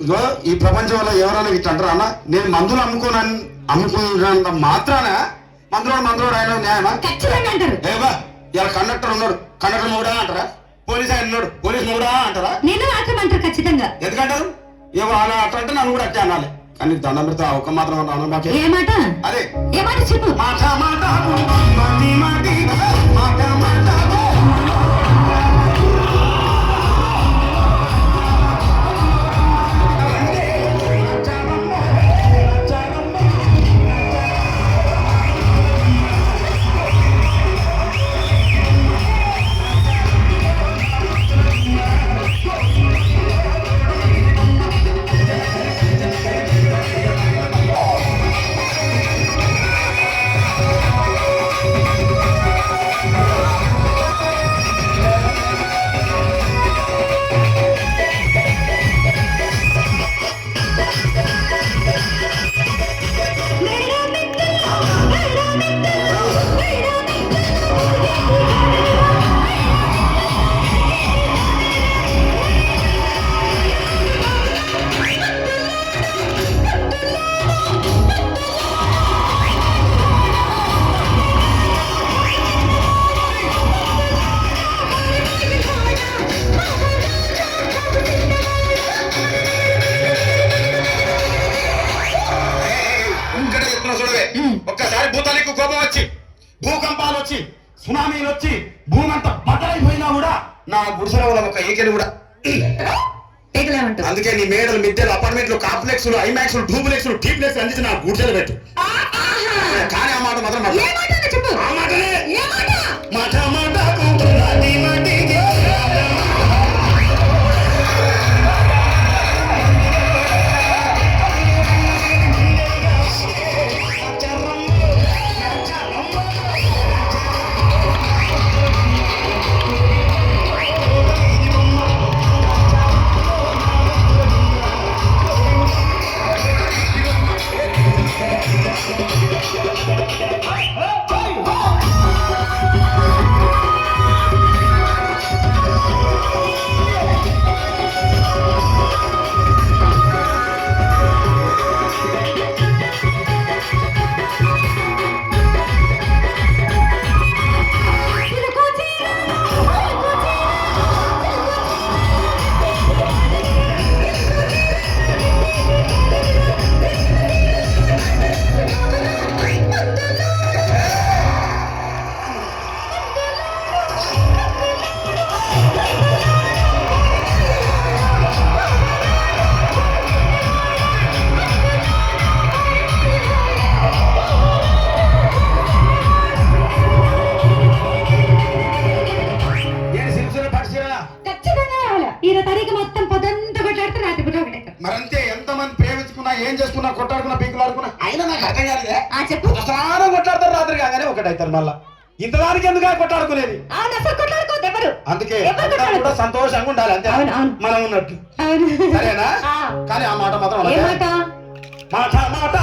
ఇగో ఈ ప్రపంచంలో ఎవరైనా ఇట్లా అంటారా అన్న? నేను మందులు అమ్ముకున్నంత మాత్రాన మందులోడు ఆయన న్యాయమా? ఖచ్చితంగా అంటారు. ఏవా ఇలా కండక్టర్ ఉన్నాడు, కండక్టర్ మూడా అంటారా? పోలీస్ ఆయన ఉన్నాడు, పోలీస్ మూడా అంటారా? నేను మాత్రం అంటారు ఖచ్చితంగా. ఎందుకంటారు? ఏవో అలా అట్లా అంటే నన్ను కూడా అట్టే అనాలి. కానీ దండం పెడితే ఒక మాత్రం అన్నా మాకే. ఏ మాట? అదే ఏ మాట చెప్పు. మాట మాట మాటి మాటి మాట మాట ఒక్కసారి భూతానికి కోపం వచ్చి భూకంపాలు వచ్చి సునామీలు వచ్చి భూమి అంతా బద్దలైపోయినా కూడా నా గుడిసెల ఒక ఏకెలు కూడా. అందుకే నీ మేడలు మిద్దెలు అపార్ట్మెంట్లు కాంప్లెక్స్ ఐమాక్స్ డూప్లెక్స్ టీప్లెక్స్ అందించి నా గుడిసెలు పెట్టు. కానీ ఆ మాట మాత్రం ఆ మాటనే మాట మాట మరంతే. ఎంతమంది ప్రేమించుకున్నా ఏం చేసుకున్నా కొట్టాడుకున్నా పింకులాడుకున్నా అయినా నాకు అర్థం కాలేదే. చెప్పు. స్నానం కొట్లాడతారు రాత్రి కాగానే ఒకటైతారు మళ్ళా. ఇంతదానికి ఎందుకు కొట్టాడుకునేది? అందుకే కూడా సంతోషంగా ఉండాలి అంతే మనం ఉన్నట్టు. సరేనా? కానీ ఆ మాట మాత్రం మాట మాట